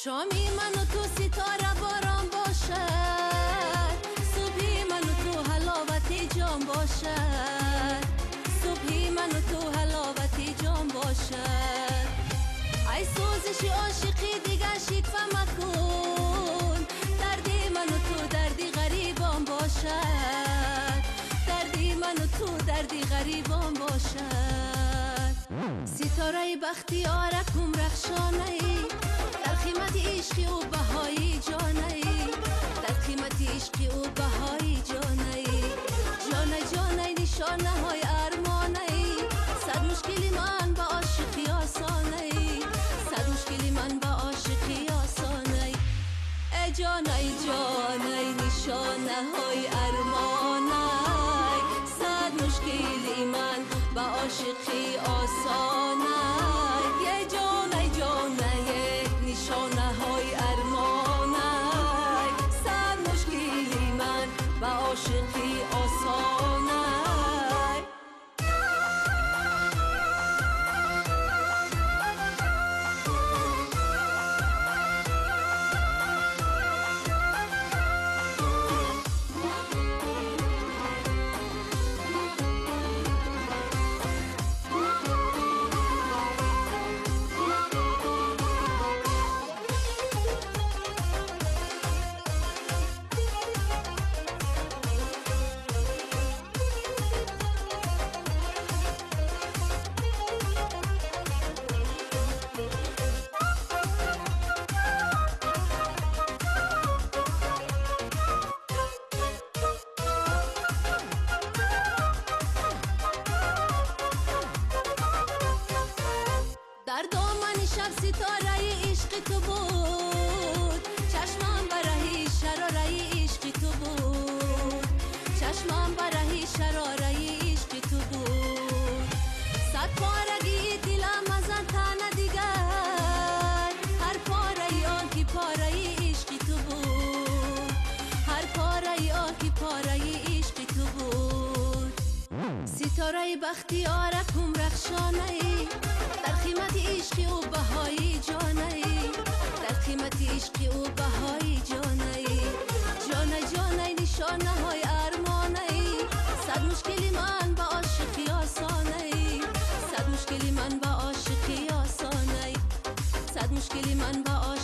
شامی من و تو ستاره باران باشد، صبحی من و تو حلاوت جان باشد، صبحی من و تو حلاوت جان باشد. ای سوزش عاشقی دیگر شکوه مکن، دردی من و تو دردی غریبان باشد، دردی من و تو دردی غریبان باشد. ستاره بختیارکم رخشانه ای، در قیمت عشقی و بهای جانه ای، در قیمت عشقی و بهای جانه ای. جانه جانه نشانه های ارمانه ای، صد مشکلی من با عاشقی آسانه ای، صد مشکلی من با عاشقی آسانه ای. ای جانه ای جانه نشانه های ارمانه ای، صد مشکلی من با عاشقی آسانه ای. جانه جانه نشانه های ارمانه ای، صد مشکلی من با عاشقی آسانه ای. در دامن شب ستاره عشق تو بود، چشمم برای شراره عشق تو بود، چشمم برای شراره عشق تو بود. صد پارگی دلم از آن تنه دیگر، هر پاره آن که پاره عشق تو بود، هر پاره آن که پاره عشق تو بود. ستاره بختیارکم رخشانه ای، در قیمت عشقی و بهای جانه ای، در قیمت عشقی و بهای جانه ای. جانه جانه نشانه های ارمانه ای، صد مشکلی من با عاشقی آسانه ای، صد مشکلی من با عاشقی آسانه ای، صد مشکلی من با عاشقی